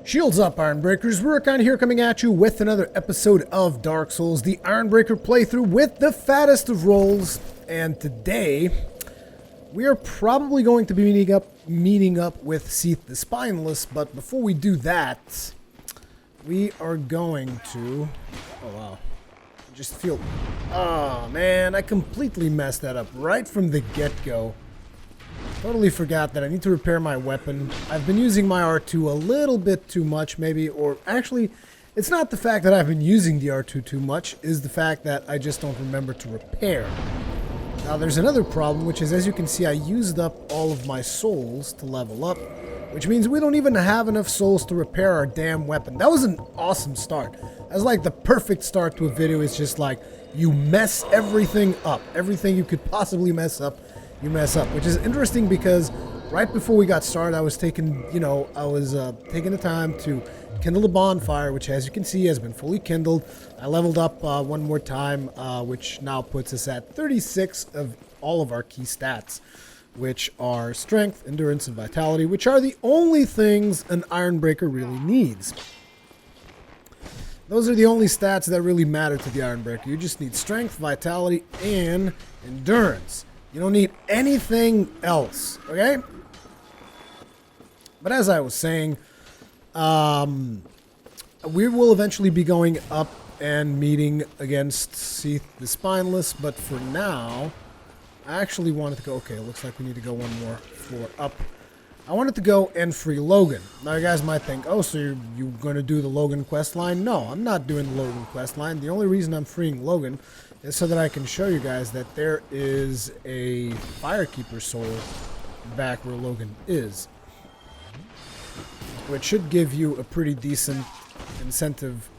Shields up, Ironbreakers. Rurikhan here coming at you with another episode of Dark Souls, the Ironbreaker playthrough with the fattest of rolls. And today, we are probably going to be meeting up with Seath the Spineless. But before we do that, we are going to... Oh, wow. I just feel... Oh, man. I completely messed that up right from the get-go. Totally forgot that I need to repair my weapon. I've been using my R2 a little bit too much, maybe, or actually, it's not the fact that I've been using the R2 too much, is the fact that I just don't remember to repair. Now, there's another problem, which is, as you can see, I used up all of my souls to level up, which means we don't even have enough souls to repair our damn weapon. That was an awesome start. That's like the perfect start to a video. It's just like, you mess everything up. Everything you could possibly mess up, you mess up, which is interesting because right before we got started, I was taking, taking the time to kindle a bonfire, which, as you can see, has been fully kindled. I leveled up one more time, which now puts us at 36 of all of our key stats, which are strength, endurance, and vitality, which are the only things an Ironbreaker really needs. Those are the only stats that really matter to the Ironbreaker. You just need strength, vitality, and endurance. You don't need anything else, okay? But as I was saying, we will eventually be going up and meeting against Seath the Spineless, but for now, I actually wanted to go... Okay, it looks like we need to go one more floor up. I wanted to go and free Logan. Now, you guys might think, oh, so you're going to do the Logan quest line? No, I'm not doing the Logan quest line. The only reason I'm freeing Logan is so that I can show you guys that there is a Firekeeper soul back where Logan is, which should give you a pretty decent incentive,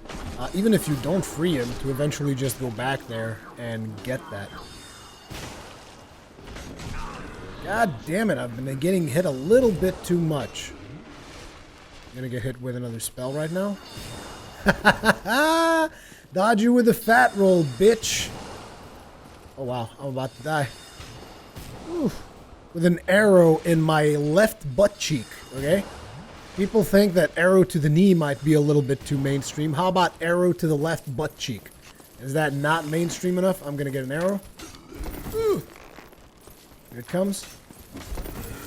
even if you don't free him, to eventually just go back there and get that. God damn it, I've been getting hit a little bit too much. I'm gonna get hit with another spell right now. Dodge you with a fat roll, bitch. Oh, wow. I'm about to die. Oof. With an arrow in my left butt cheek, okay? People think that arrow to the knee might be a little bit too mainstream. How about arrow to the left butt cheek? Is that not mainstream enough? I'm going to get an arrow. Ooh. Here it comes.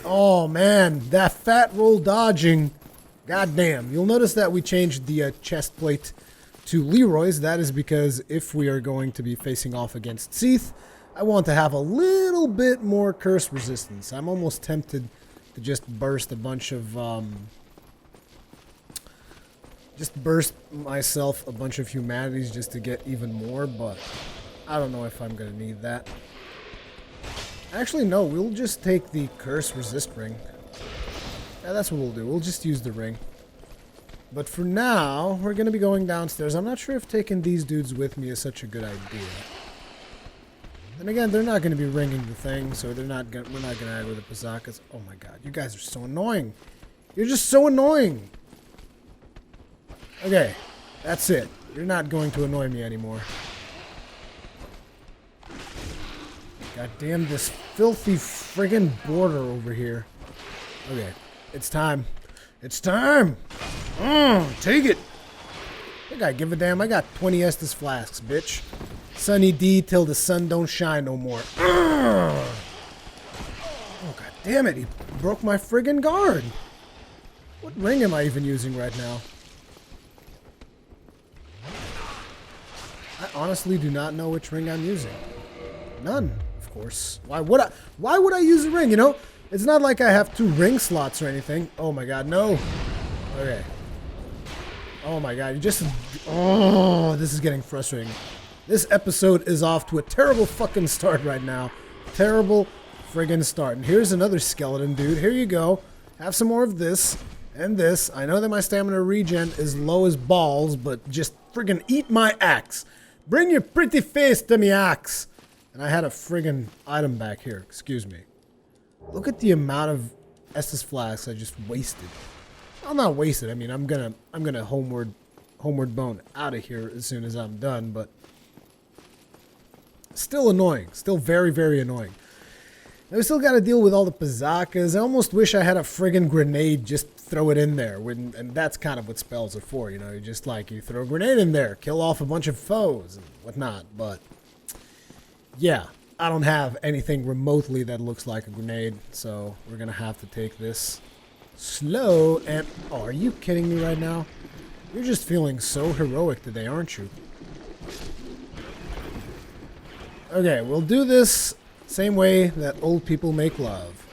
Oh, man. That fat roll dodging. God damn. You'll notice that we changed the chest plate to Leroy's. That is because if we are going to be facing off against Seath, I want to have a little bit more curse resistance. I'm almost tempted to just burst a bunch of, burst myself a bunch of humanities just to get even more, but I don't know if I'm going to need that. Actually, no, we'll just take the curse resist ring. Yeah, that's what we'll do. We'll just use the ring. But for now, we're going to be going downstairs. I'm not sure if taking these dudes with me is such a good idea. And again, they're not going to be ringing the thing, so we're not going to add with the Pazakas. Oh my god, you guys are so annoying. You're just so annoying. Okay, that's it. You're not going to annoy me anymore. God damn this filthy friggin' border over here. Okay, it's time. It's time! Take it! I think I give a damn. I got 20 Estus flasks, bitch. Sunny D till the sun don't shine no more. Oh, god damn it. He broke my friggin' guard. What ring am I even using right now? I honestly do not know which ring I'm using. None, of course. Why would I use a ring, you know? It's not like I have 2 ring slots or anything. Oh my god, no. Okay. Oh my god, you just... Oh, this is getting frustrating. This episode is off to a terrible fucking start right now. Terrible friggin' start. And here's another skeleton dude. Here you go. Have some more of this and this. I know that my stamina regen is low as balls, but just friggin' eat my axe. Bring your pretty face to me axe. And I had a friggin' item back here. Excuse me. Look at the amount of Estus flasks I just wasted. Well, not wasted. I mean, I'm gonna homeward bone out of here as soon as I'm done, but still annoying. Still very, very annoying. Now we still got to deal with all the Pizzacas. I almost wish I had a friggin' grenade, just throw it in there. And that's kind of what spells are for, you know. You just like, you throw a grenade in there, kill off a bunch of foes and whatnot. But, yeah, I don't have anything remotely that looks like a grenade. So we're going to have to take this slow. And, oh, are you kidding me right now? You're just feeling so heroic today, aren't you? Okay, we'll do this same way that old people make love.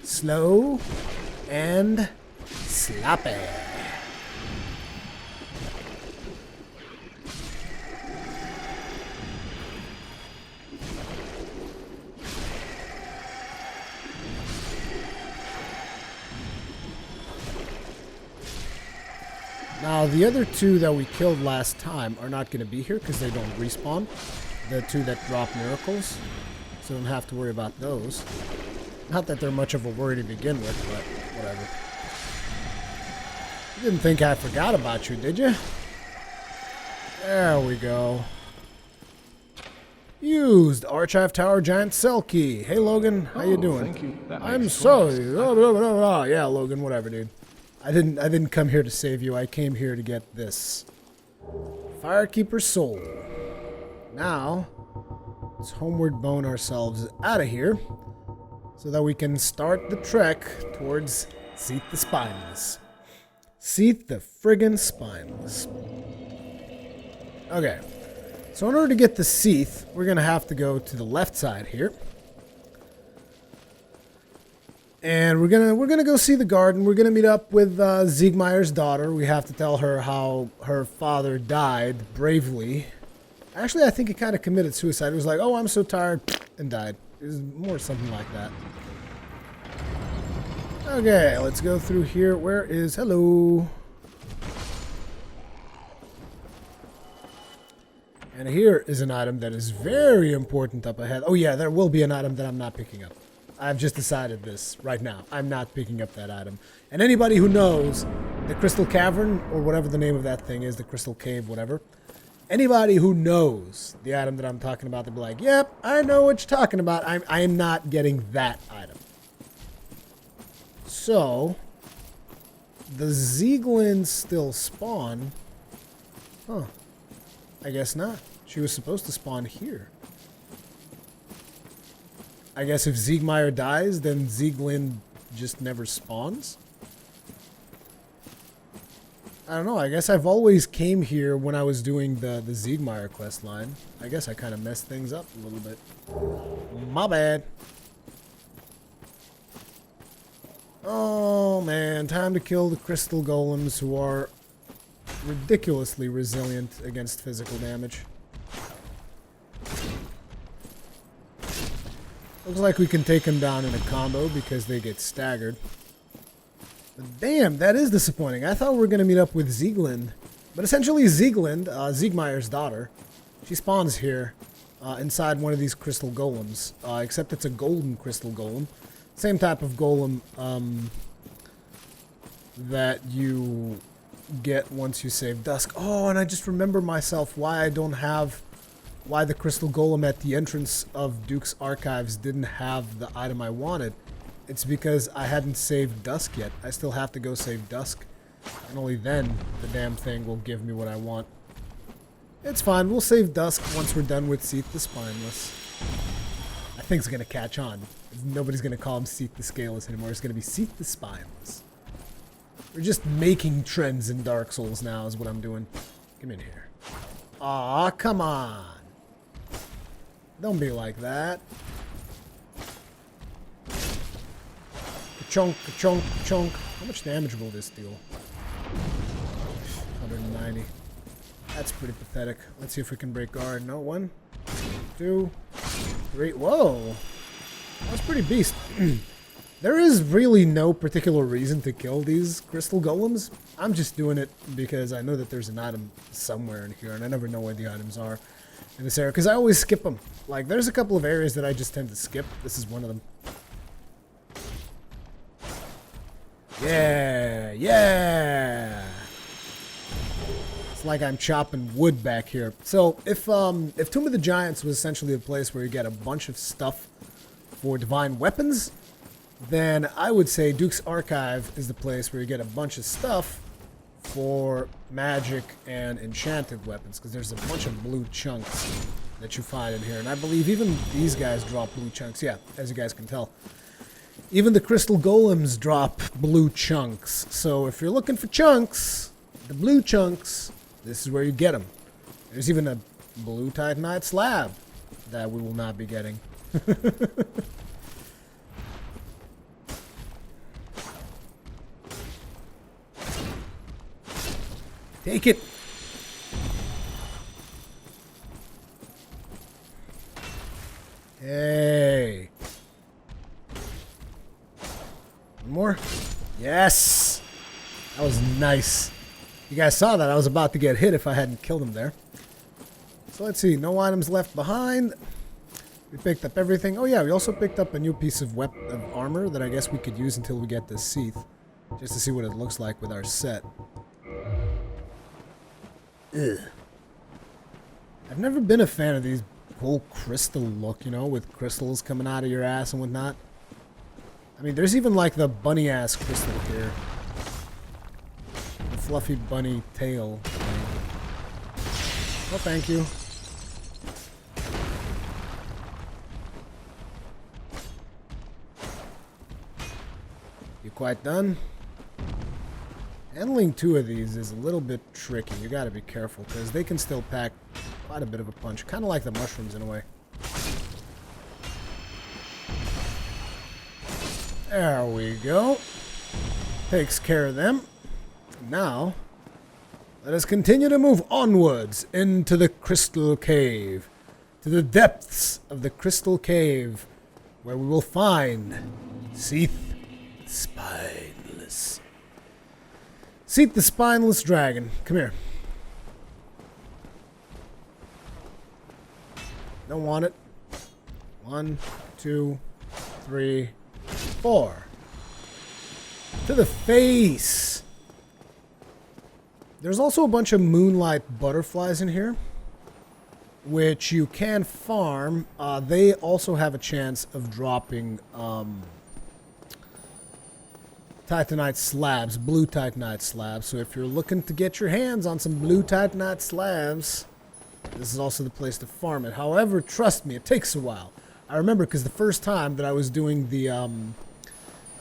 Slow and sloppy. Now, the other two that we killed last time are not going to be here because they don't respawn. The two that drop miracles. So don't have to worry about those. Not that they're much of a worry to begin with, but whatever. You didn't think I forgot about you, did you? There we go. Used Archive Tower Giant Cell Key. Hey Logan, how you doing? Thank you. I'm sorry. Yeah, Logan, whatever, dude. I didn't come here to save you. I came here to get this Firekeeper Soul. Now, let's homeward bone ourselves out of here so that we can start the trek towards Seath the Spineless. Seath the friggin' Spineless. Okay, so in order to get the Seath, we're going to have to go to the left side here. And we're gonna go see the garden. We're gonna meet up with Siegmeyer's daughter. We have to tell her how her father died bravely. Actually, I think he kind of committed suicide. He was like, "Oh, I'm so tired," and died. It was more something like that. Okay, let's go through here. Where is hello? And here is an item that is very important up ahead. Oh yeah, there will be an item that I'm not picking up. I've just decided this right now. I'm not picking up that item. And anybody who knows the Crystal Cavern, or whatever the name of that thing is, the Crystal Cave, whatever. Anybody who knows the item that I'm talking about, they'll be like, yep, I know what you're talking about. I am not getting that item. So, the Zieglins still spawn. Huh. I guess not. She was supposed to spawn here. I guess if Siegmeyer dies, then Zieglin just never spawns? I don't know. I guess I've always came here when I was doing the Siegmeyer quest line. I guess I kind of messed things up a little bit. My bad. Oh, man. Time to kill the crystal golems who are ridiculously resilient against physical damage. Looks like we can take them down in a combo because they get staggered. But damn, that is disappointing. I thought we were going to meet up with Sieglind. But essentially Sieglind, Siegmeyer's daughter, she spawns here inside one of these crystal golems. Except it's a golden crystal golem. Same type of golem that you get once you save Dusk. Oh, and I just remember myself why the crystal golem at the entrance of Duke's Archives didn't have the item I wanted. It's because I hadn't saved Dusk yet. I still have to go save Dusk. And only then the damn thing will give me what I want. It's fine. We'll save Dusk once we're done with Seath the Spineless. I think it's going to catch on. Nobody's going to call him Seath the Scaleless anymore. It's going to be Seath the Spineless. We're just making trends in Dark Souls now is what I'm doing. Come in here. Aw, come on. Don't be like that. Ka-chunk, ka-chunk, ka-chunk. How much damage will this deal? 190. That's pretty pathetic. Let's see if we can break guard. No, 1, 2, 3. Whoa. That's pretty beast. There is really no particular reason to kill these crystal golems. I'm just doing it because I know that there's an item somewhere in here, and I never know where the items are in this area, because I always skip them. Like, there's a couple of areas that I just tend to skip. This is one of them. Yeah, yeah. It's like I'm chopping wood back here. So, if Tomb of the Giants was essentially a place where you get a bunch of stuff for divine weapons, then I would say Duke's Archive is the place where you get a bunch of stuff for magic and enchanted weapons, because there's a bunch of blue chunks that you find in here. And I believe even these guys drop blue chunks. Yeah, as you guys can tell. Even the crystal golems drop blue chunks. So if you're looking for chunks, the blue chunks, this is where you get them. There's even a blue titanite slab that we will not be getting. Take it. Hey. One more. Yes. That was nice. You guys saw that. I was about to get hit if I hadn't killed him there. So let's see. No items left behind. We picked up everything. Oh yeah, we also picked up a new piece of armor that I guess we could use until we get the Seath. Just to see what it looks like with our set. Ugh. I've never been a fan of these whole crystal look, you know, with crystals coming out of your ass and whatnot. I mean, there's even like the bunny ass crystal here. The fluffy bunny tail thing. Oh, thank you. You quite done? Handling two of these is a little bit tricky. You gotta be careful, because they can still pack quite a bit of a punch. Kind of like the mushrooms in a way. There we go. Takes care of them. Now, let us continue to move onwards into the crystal cave. To the depths of the crystal cave, where we will find Seath the Spineless. Seath the Spineless Dragon. Come here. Don't want it. 1, 2, 3, 4. To the face. There's also a bunch of moonlight butterflies in here, which you can farm. They also have a chance of dropping titanite slabs, blue titanite slabs. So if you're looking to get your hands on some blue titanite slabs, this is also the place to farm it. However, trust me, it takes a while. I remember because the first time that I was doing the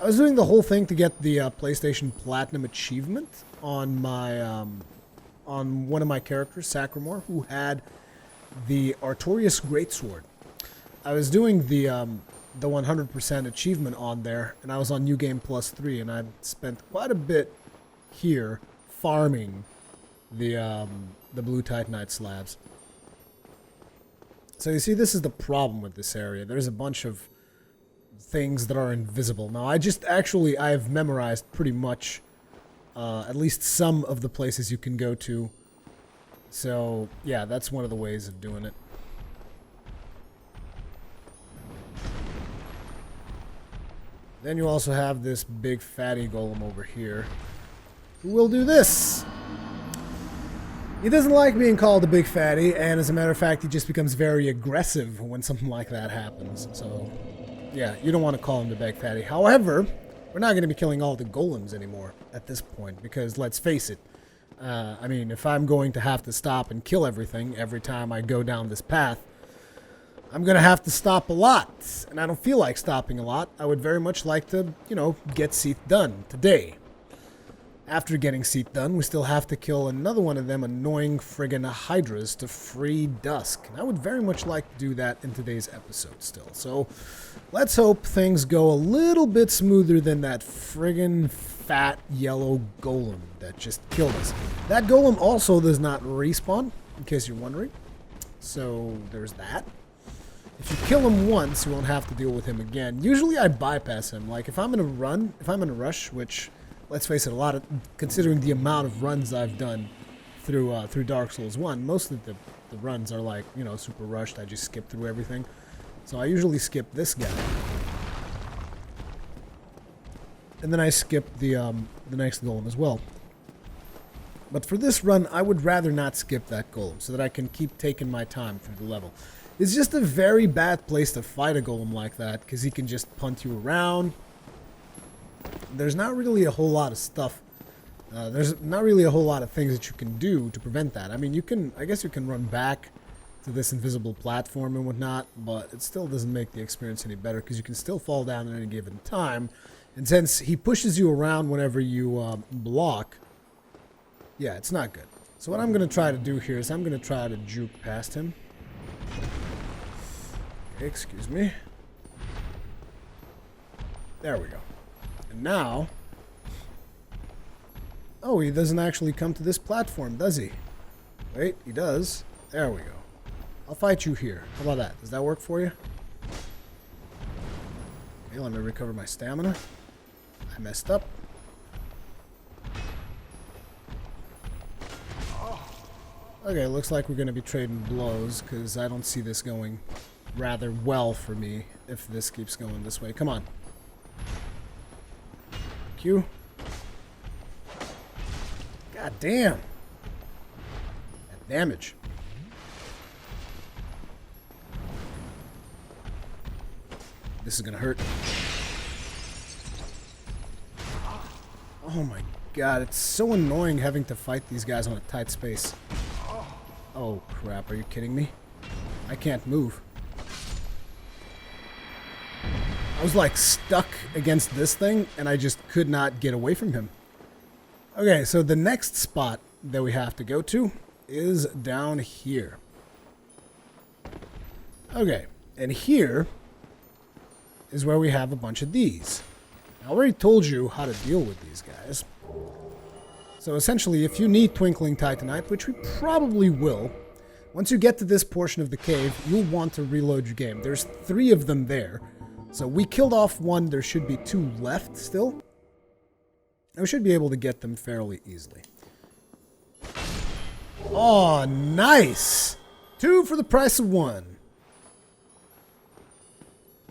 whole thing to get the PlayStation Platinum achievement on my on one of my characters, Sacramore, who had the Artorias Greatsword. I was doing the 100% achievement on there, and I was on New Game Plus 3, and I spent quite a bit here farming the blue titanite slabs. So you see, this is the problem with this area. There's a bunch of things that are invisible. Now, I've memorized pretty much at least some of the places you can go to. So, yeah, that's one of the ways of doing it. Then you also have this big fatty golem over here, who will do this. He doesn't like being called a big fatty, and as a matter of fact, he just becomes very aggressive when something like that happens. So, yeah, you don't want to call him the big fatty. However, we're not going to be killing all the golems anymore at this point, because let's face it, I mean, if I'm going to have to stop and kill everything every time I go down this path, I'm going to have to stop a lot, and I don't feel like stopping a lot. I would very much like to, you know, get Seath done today. After getting Seath done, we still have to kill another one of them annoying friggin' hydras to free Dusk. And I would very much like to do that in today's episode still. So let's hope things go a little bit smoother than that friggin' fat yellow golem that just killed us. That golem also does not respawn, in case you're wondering. So there's that. If you kill him once, you won't have to deal with him again. Usually I bypass him. Like if I'm in a run, if I'm in a rush, which, let's face it, considering the amount of runs I've done through Dark Souls 1, most of the runs are like, you know, super rushed. I just skip through everything. So I usually skip this guy. And then I skip the next golem as well. But for this run, I would rather not skip that golem so that I can keep taking my time through the level. It's just a very bad place to fight a golem like that, because he can just punt you around. There's not really a whole lot of stuff. There's not really a whole lot of things that you can do to prevent that. I mean, I guess you can run back to this invisible platform and whatnot, but it still doesn't make the experience any better, because you can still fall down at any given time. And since he pushes you around whenever you block, yeah, it's not good. So what I'm going to try to do here is I'm going to try to juke past him. Okay, excuse me. There we go. And now... Oh, he doesn't actually come to this platform, does he? Wait, he does. There we go. I'll fight you here. How about that? Does that work for you? Okay, let me recover my stamina. I messed up. Okay, looks like we're going to be trading blows, because I don't see this going rather well for me if this keeps going this way. Come on. Q. God damn. That damage. This is going to hurt. Oh my god, it's so annoying having to fight these guys on a tight space. Oh crap, are you kidding me? I can't move. I was like stuck against this thing and I just could not get away from him. Okay, so the next spot that we have to go to is down here. Okay, and here is where we have a bunch of these. I already told you how to deal with these guys. So essentially, if you need Twinkling Titanite, which we probably will, once you get to this portion of the cave, you'll want to reload your game. There's 3 of them there. So we killed off 1, there should be 2 left still. And we should be able to get them fairly easily. Oh, nice! 2 for the price of 1.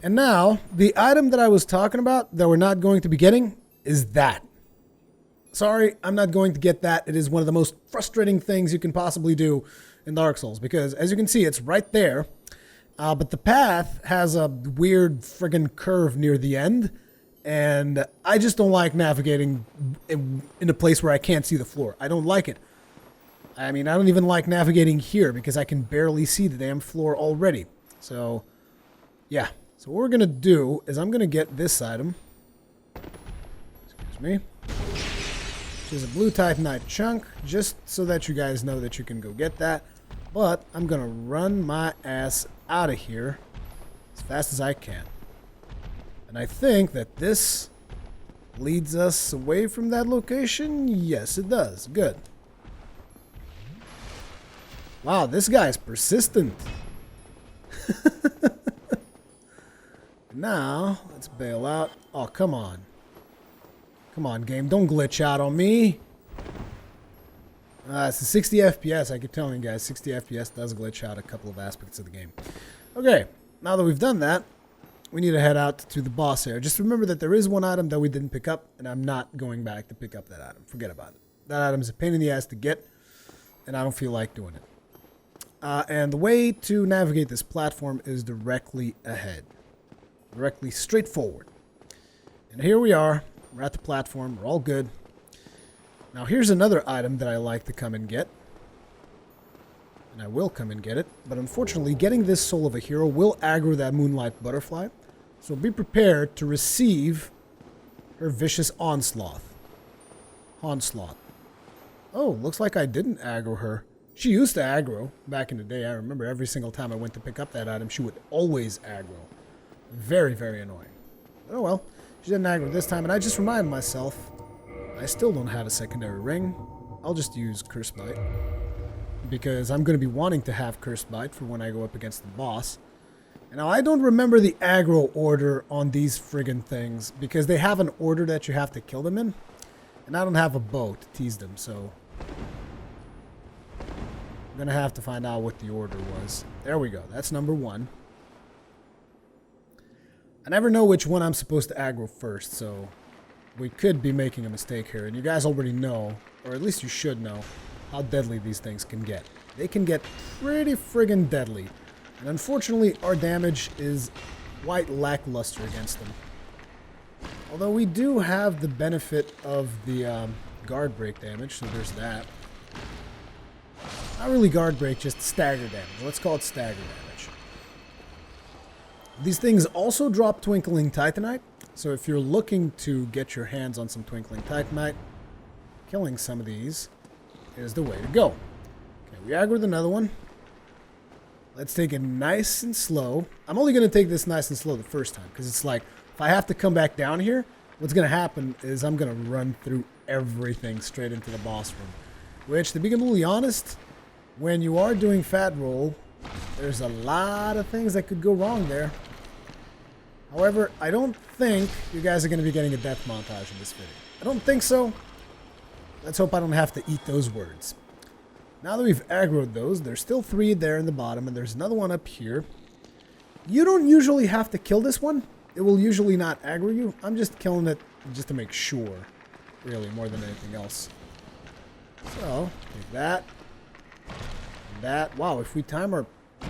And now, the item that I was talking about that we're not going to be getting is that. Sorry, I'm not going to get that. It is one of the most frustrating things you can possibly do in Dark Souls, because as you can see, it's right there. But the path has a weird friggin' curve near the end, and I just don't like navigating in a place where I can't see the floor. I don't like it. I mean, I don't even like navigating here because I can barely see the damn floor already. So, yeah. So what we're going to do is I'm going to get this item. Excuse me. Which is a blue Titanite chunk, just so that you guys know that you can go get that. But I'm going to run my ass out of here as fast as I can. And I think that this leads us away from that location. Yes, it does. Good. Wow, this guy's persistent. Now, let's bail out. Oh, come on. Come on, game. Don't glitch out on me. It's a 60 FPS. I keep telling you guys, 60 FPS does glitch out a couple of aspects of the game. Okay, now that we've done that, we need to head out to the boss area. Just remember that there is one item that we didn't pick up, and I'm not going back to pick up that item. Forget about it. That item is a pain in the ass to get, and I don't feel like doing it. And the way to navigate this platform is directly ahead. Directly straight forward. And here we are. We're at the platform. We're all good. Now here's another item that I like to come and get. And I will come and get it. But unfortunately, getting this Soul of a Hero will aggro that Moonlight Butterfly. So be prepared to receive her vicious onslaught. Oh, looks like I didn't aggro her. She used to aggro back in the day. I remember every single time I went to pick up that item, she would always aggro. Very, very annoying. But oh well. She didn't aggro this time, and I just reminded myself, I still don't have a secondary ring. I'll just use Curse Bite. Because I'm going to be wanting to have Curse Bite for when I go up against the boss. And now I don't remember the aggro order on these friggin' things, because they have an order that you have to kill them in. And I don't have a bow to tease them, so I'm going to have to find out what the order was. There we go. That's number 1. I never know which one I'm supposed to aggro first, so we could be making a mistake here. And you guys already know, or at least you should know, how deadly these things can get. They can get pretty friggin' deadly. And unfortunately, our damage is quite lackluster against them. Although we do have the benefit of the guard break damage, so there's that. Not really guard break, just stagger damage. Let's call it stagger damage. These things also drop Twinkling Titanite, so if you're looking to get your hands on some Twinkling Titanite, killing some of these is the way to go. Okay, we aggroed another one. Let's take it nice and slow. I'm only going to take this nice and slow the first time, because it's like, if I have to come back down here, what's going to happen is I'm going to run through everything straight into the boss room. Which, to be completely honest, when you are doing fat roll, there's a lot of things that could go wrong there. However, I don't think you guys are going to be getting a death montage in this video. I don't think so. Let's hope I don't have to eat those words. Now that we've aggroed those, there's still 3 there in the bottom, and there's another one up here. You don't usually have to kill this one. It will usually not aggro you. I'm just killing it just to make sure, really, more than anything else. So, take that. And that. Wow, if we time our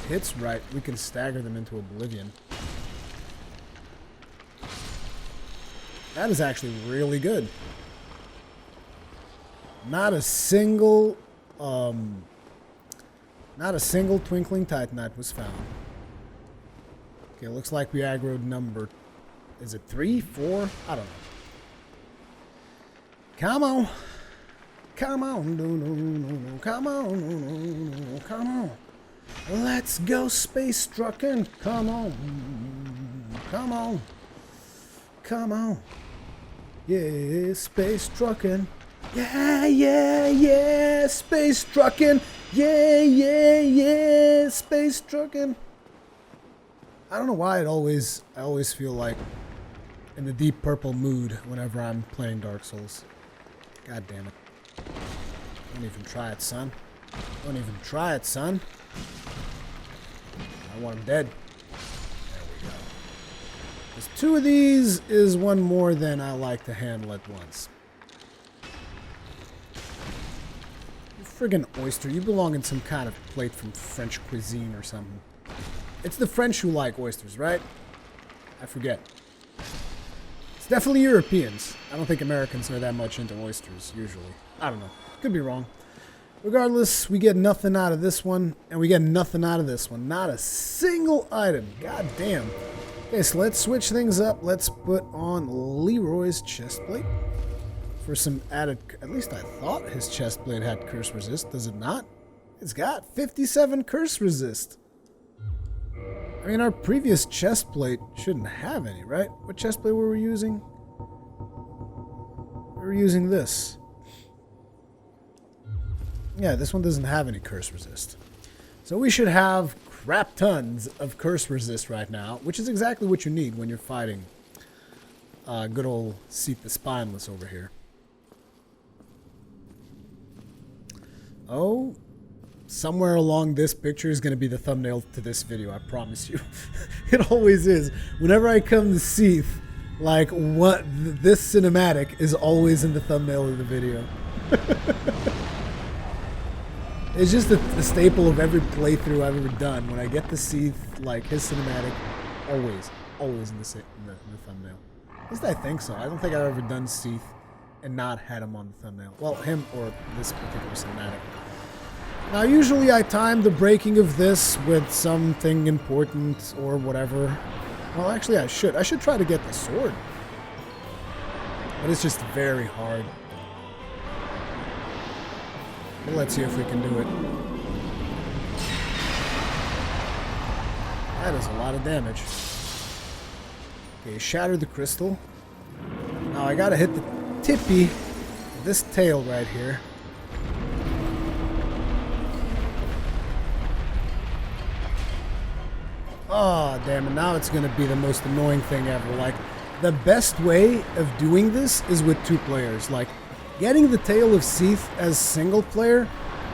hits right, we can stagger them into oblivion. That is actually really good. Not a single Twinkling Titanite was found. Okay, looks like we aggroed number, is it 3, 4? I don't know. Come on. Come on. No. Come on. Come on. Let's go space trucking. Come on. Come on. Come on. Yeah, space trucking. Yeah, space trucking. Yeah, space trucking. I don't know why I always feel like in the Deep Purple mood whenever I'm playing Dark Souls. God damn it. Don't even try it, son. Don't even try it, son. I want him dead. There we go. Because 2 of these is one more than I like to handle at once. You friggin' oyster. You belong in some kind of plate from French cuisine or something. It's the French who like oysters, right? I forget. It's definitely Europeans. I don't think Americans are that much into oysters, usually. I don't know. Could be wrong. Regardless, we get nothing out of this one, and we get nothing out of this one. Not a single item. God damn. Okay, so let's switch things up. Let's put on Leroy's chestplate for some added... At least I thought his chestplate had curse resist. Does it not? It's got 57 curse resist. I mean, our previous chestplate shouldn't have any, right? What chestplate were we using? We were using this. Yeah, this one doesn't have any curse resist. So we should have crap tons of curse resist right now, which is exactly what you need when you're fighting good old Seath the Spineless over here. Oh, somewhere along this picture is going to be the thumbnail to this video, I promise you. It always is. Whenever I come to Seath, like, this cinematic is always in the thumbnail of the video. It's just the staple of every playthrough I've ever done. When I get to Seath, like, his cinematic, always in the thumbnail. At least I think so. I don't think I've ever done Seath and not had him on the thumbnail. Well, him or this particular cinematic. Now, usually I time the breaking of this with something important or whatever. Well, actually, I should. I should try to get the sword. But it's just very hard. Well, let's see if we can do it. That is a lot of damage. Okay, shatter the crystal. Now I gotta hit the tippy of this tail right here. Oh, damn it. Now it's going to be the most annoying thing ever. Like, the best way of doing this is with 2 players. Like, getting the Tale of Seath as single player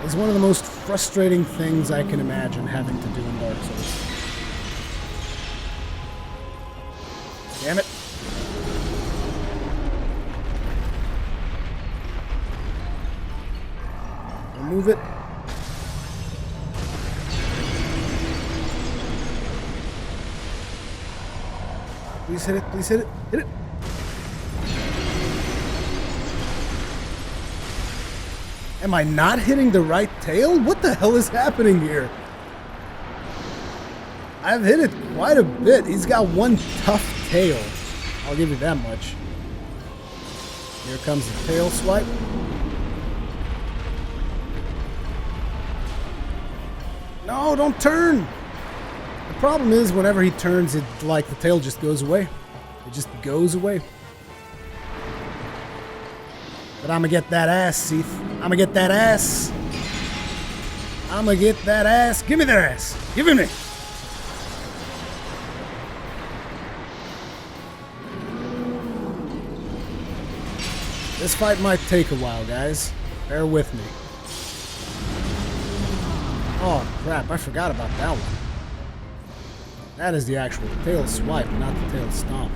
is one of the most frustrating things I can imagine having to do in Dark Souls. Damn it. Remove it. Please hit it. Please hit it. Hit it. Am I not hitting the right tail? What the hell is happening here? I've hit it quite a bit. He's got one tough tail. I'll give you that much. Here comes the tail swipe. No, don't turn. The problem is whenever he turns, it like the tail just goes away. It just goes away. But I'm gonna get that ass, Seath. I'm gonna get that ass. I'm gonna get that ass. Give me that ass. Give it me. This fight might take a while, guys. Bear with me. Oh, crap. I forgot about that one. That is the actual tail swipe, not the tail stomp.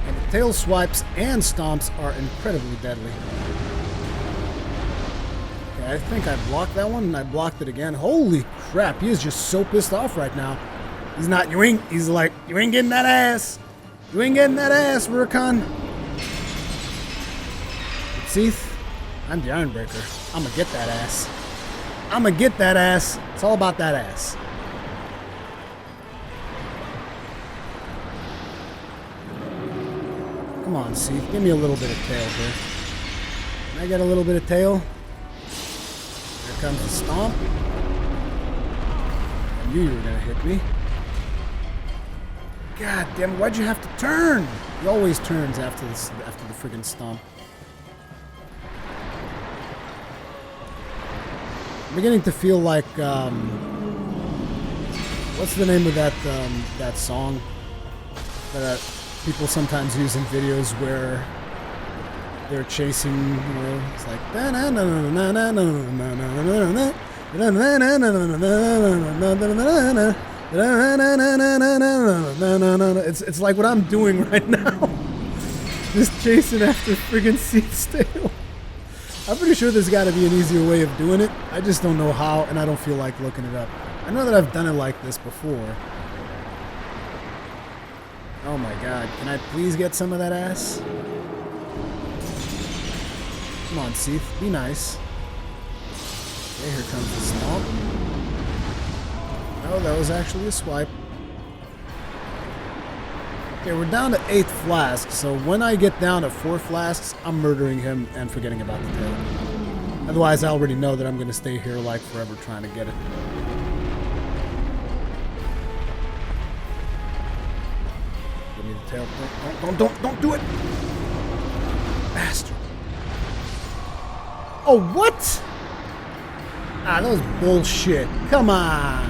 And the tail swipes and stomps are incredibly deadly. Okay, I think I blocked that one, and I blocked it again. Holy crap, he is just so pissed off right now. He's not, he's like, you ain't getting that ass. You ain't getting that ass, Rurikhan. Seath, I'm the Ironbreaker. I'm gonna get that ass. I'm gonna get that ass. It's all about that ass. Come on, Seath. Give me a little bit of tail here. Can I get a little bit of tail? Here comes the stomp. I knew you were gonna hit me. God damn it, why'd you have to turn? He always turns after the friggin' stomp. I'm beginning to feel like, what's the name of that song that people sometimes use in videos where they're chasing, you know, it's like, it's like what I'm doing right now. Just chasing after friggin' Seath's tail. I'm pretty sure there's got to be an easier way of doing it. I just don't know how, and I don't feel like looking it up. I know that I've done it like this before. Oh my god. Can I please get some of that ass? Come on, Seath. Be nice. Okay, here comes the stomp. Oh, that was actually a swipe. Okay, we're down to 8 flasks, so when I get down to 4 flasks, I'm murdering him and forgetting about the tail. Otherwise, I already know that I'm going to stay here like forever trying to get it. Give me the tail. Don't do it! Bastard. Oh, what? Ah, that was bullshit. Come on.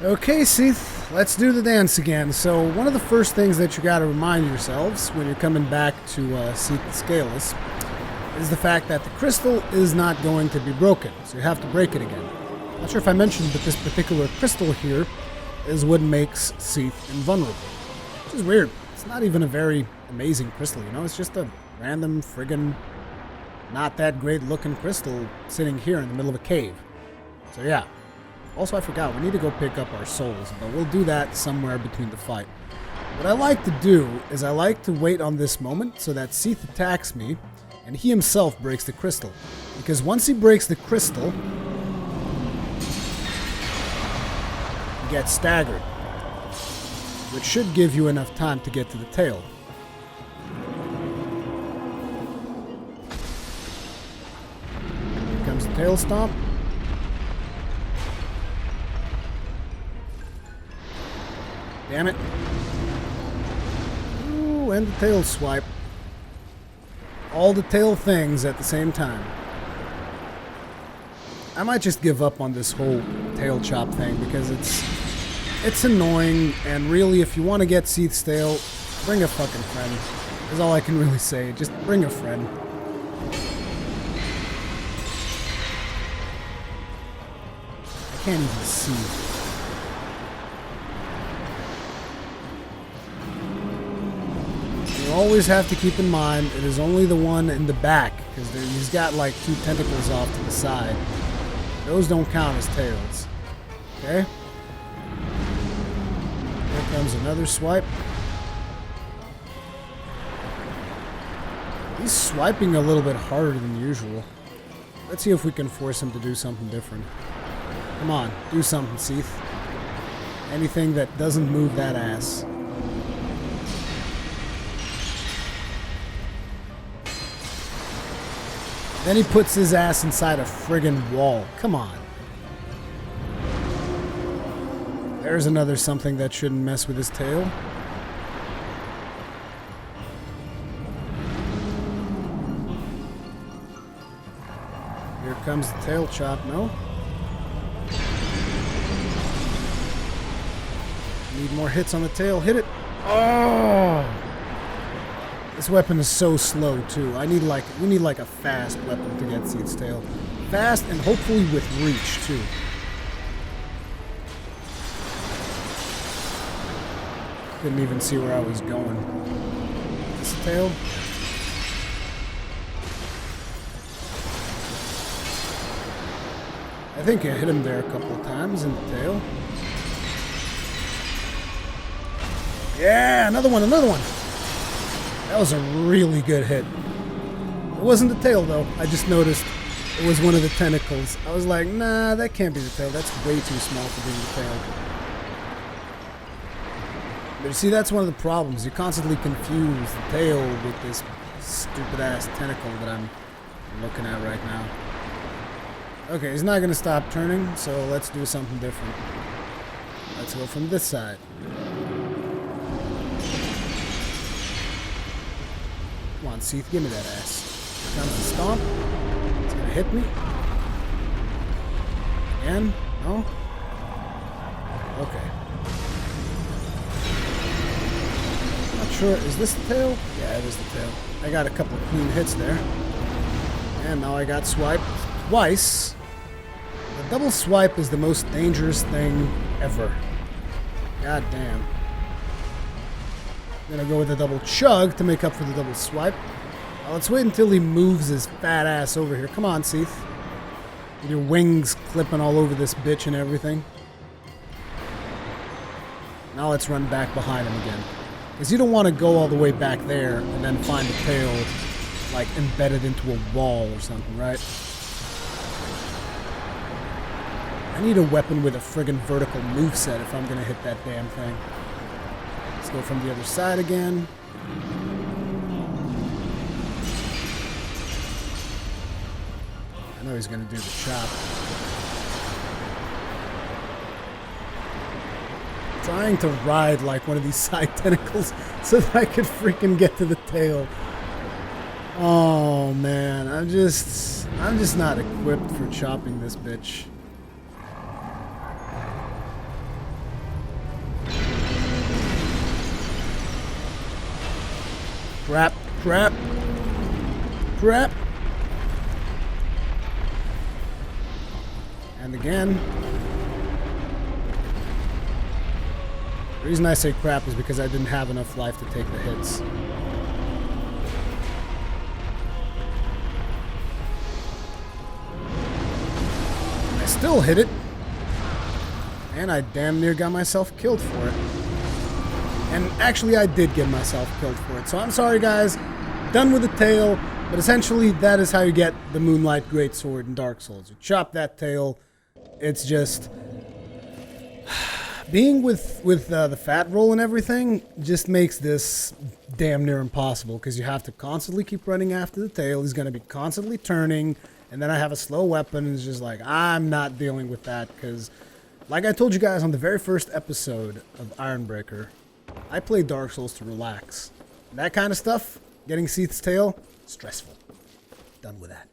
Okay, Seath. Let's do the dance again. So one of the first things that you got to remind yourselves when you're coming back to Seath the Spineless is the fact that the crystal is not going to be broken. So you have to break it again. Not sure if I mentioned, but this particular crystal here is what makes Seath invulnerable. Which is weird. It's not even a very amazing crystal, you know? It's just a random friggin' not that great looking crystal sitting here in the middle of a cave. So yeah. Also, I forgot, we need to go pick up our souls, but we'll do that somewhere between the fight. What I like to do is I like to wait on this moment so that Seath attacks me, and he himself breaks the crystal. Because once he breaks the crystal, you get staggered, which should give you enough time to get to the tail. Here comes the tail stomp. Damn it. Ooh, and the tail swipe. All the tail things at the same time. I might just give up on this whole tail chop thing because it's annoying, and really if you want to get Seath's tail, bring a fucking friend. That's all I can really say. Just bring a friend. I can't even see. You always have to keep in mind it is only the one in the back, because he's got like 2 tentacles off to the side. Those don't count as tails. Okay? comes another swipe. He's swiping a little bit harder than usual. Let's see if we can force him to do something different. Come on, do something, Seath. Anything that doesn't move that ass. Then he puts his ass inside a friggin' wall. Come on. There's another something that shouldn't mess with his tail. Here comes the tail chop. No? Need more hits on the tail. Hit it. Oh! This weapon is so slow too. We need like a fast weapon to get Seath's tail. Fast and hopefully with reach too. Didn't even see where I was going. Is this a tail? I think I hit him there a couple of times in the tail. Yeah, another one, another one. That was a really good hit. It wasn't the tail, though. I just noticed it was one of the tentacles. I was like, nah, that can't be the tail. That's way too small for being the tail. But you see, that's one of the problems. You constantly confuse the tail with this stupid-ass tentacle that I'm looking at right now. Okay, he's not going to stop turning, so let's do something different. Let's go from this side. Come on, Seath, give me that ass. Here comes the stomp. It's gonna hit me. Again? No? Okay. Not sure. Is this the tail? Yeah, it is the tail. I got a couple of clean hits there. And now I got swiped twice. The double swipe is the most dangerous thing ever. God damn. I'm gonna go with a double chug to make up for the double swipe. Let's wait until he moves his fat ass over here. Come on, Seath. With your wings clipping all over this bitch and everything. Now let's run back behind him again. Because you don't want to go all the way back there and then find the tail, like, embedded into a wall or something, right? I need a weapon with a friggin' vertical moveset if I'm gonna hit that damn thing. Let's go from the other side again. I know he's gonna do the chop. I'm trying to ride like one of these side tentacles so that I could freaking get to the tail. Oh man, I'm just not equipped for chopping this bitch. Crap, crap, crap. And again. The reason I say crap is because I didn't have enough life to take the hits. I still hit it. And I damn near got myself killed for it. And actually, I did get myself killed for it. So I'm sorry, guys. Done with the tail. But essentially, that is how you get the Moonlight Greatsword in Dark Souls. You chop that tail. It's just... Being with the fat roll and everything just makes this damn near impossible. Because you have to constantly keep running after the tail. He's going to be constantly turning. And then I have a slow weapon. And it's just like, I'm not dealing with that. Because, like I told you guys on the very first episode of Ironbreaker... I play Dark Souls to relax. That kind of stuff, getting Seath's tail, stressful. Done with that.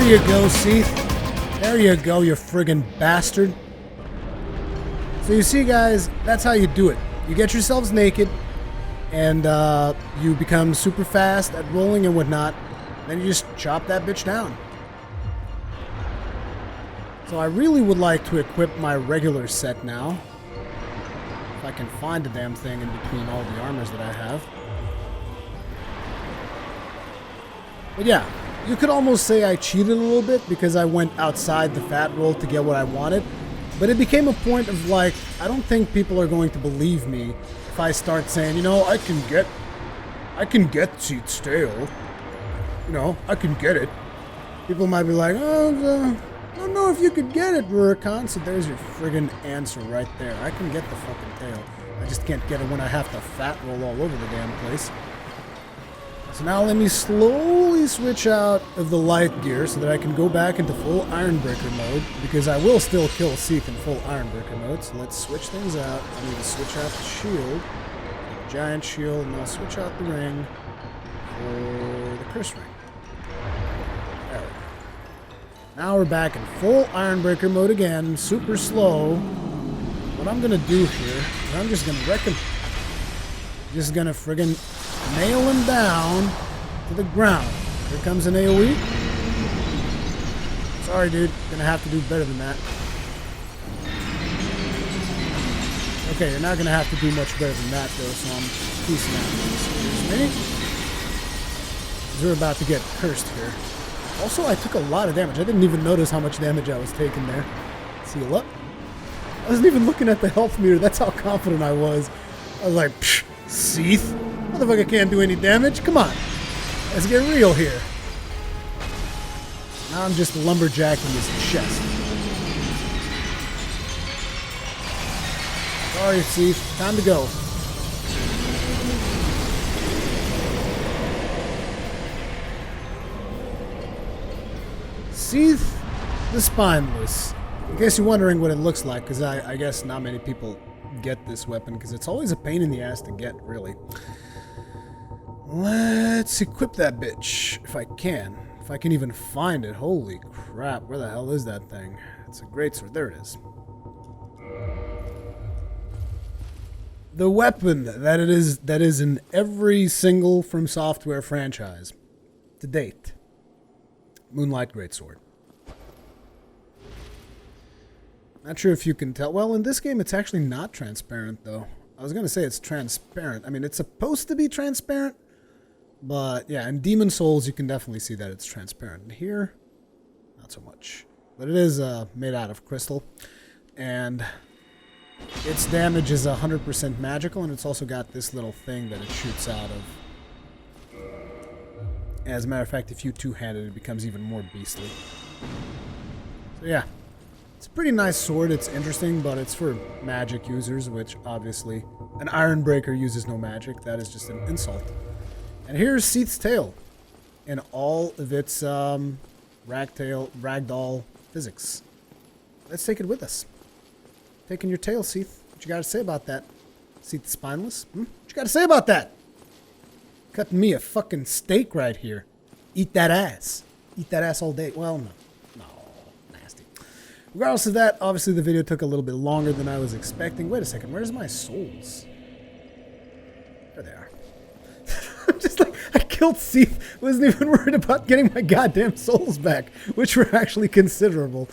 you go, Seath. There you go, you friggin' bastard. So you see, guys, that's how you do it. You get yourselves naked, and you become super fast at rolling and whatnot. Then you just chop that bitch down. So I really would like to equip my regular set now. If I can find the damn thing in between all the armors that I have. But yeah, you could almost say I cheated a little bit because I went outside the fat roll to get what I wanted. But it became a point of like, I don't think people are going to believe me if I start saying, you know, I can get Seath's tail. You know, I can get it. People might be like, oh, I don't know if you could get it, Rurikhan. So there's your friggin' answer right there. I can get the fucking tail. I just can't get it when I have to fat roll all over the damn place. So now let me slowly switch out of the light gear so that I can go back into full Ironbreaker mode, because I will still kill Seath in full Ironbreaker mode. So let's switch things out. I need to switch out the shield, the giant shield, and I'll switch out the ring for the curse ring. There we go. Now we're back in full Ironbreaker mode again, super slow. What I'm gonna do here is I'm just gonna friggin' nail him down to the ground. Here comes an AoE. Sorry, dude. Gonna have to do better than that. Okay, you're not gonna have to do much better than that, though, so I'm peacing out. Excuse me. We're about to get cursed here. Also, I took a lot of damage. I didn't even notice how much damage I was taking there. Seal up. I wasn't even looking at the health meter. That's how confident I was. I was like, psh, Seath? Motherfucker can't do any damage. Come on. Let's get real here. Now I'm just lumberjacking his chest. Sorry, Seath. Time to go. Seath the Spineless. In case you're wondering what it looks like, because I guess not many people get this weapon, because it's always a pain in the ass to get, really. Let's equip that bitch, if I can. If I can even find it. Holy crap, where the hell is that thing? It's a greatsword. There it is. The weapon that is in every single From Software franchise to date. Moonlight Greatsword. Not sure if you can tell. Well, in this game, it's actually not transparent, though. I was going to say it's transparent. I mean, it's supposed to be transparent, but yeah, in Demon Souls, you can definitely see that it's transparent. And here, not so much. But it is made out of crystal, and its damage is 100% magical, and it's also got this little thing that it shoots out of. As a matter of fact, if you two-handed, it becomes even more beastly. So yeah. It's a pretty nice sword. It's interesting, but it's for magic users, which obviously an Ironbreaker uses no magic. That is just an insult. And here's Seath's tail in all of its ragdoll physics. Let's take it with us. Taking your tail, Seath. What you got to say about that? Seath the Spineless? What you got to say about that? Cutting me a fucking steak right here. Eat that ass. Eat that ass all day. Well, no. Regardless of that, obviously the video took a little bit longer than I was expecting. Wait a second, where's my souls? There they are. I'm just like, I killed Seath. Wasn't even worried about getting my goddamn souls back, which were actually considerable.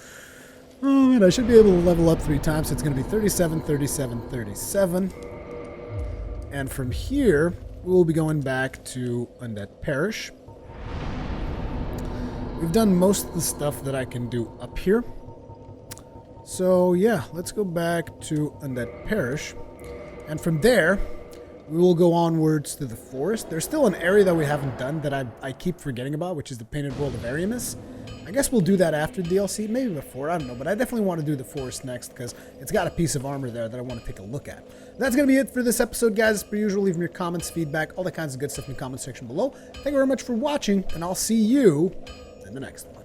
Oh man, I should be able to level up 3 times, so it's going to be 37, 37, 37. And from here, we will be going back to Undead Parish. We've done most of the stuff that I can do up here. So yeah, let's go back to Undead Parish, and from there we will go onwards to the forest. There's still an area that we haven't done that I keep forgetting about, which is the Painted World of Ariamis. I guess we'll do that after DLC, maybe before, I don't know, but I definitely want to do the forest next because it's got a piece of armor there that I want to take a look at. That's going to be it for this episode, guys. As per usual, leave me your comments, feedback, all that kinds of good stuff in the comment section below. Thank you very much for watching, and I'll see you in the next one.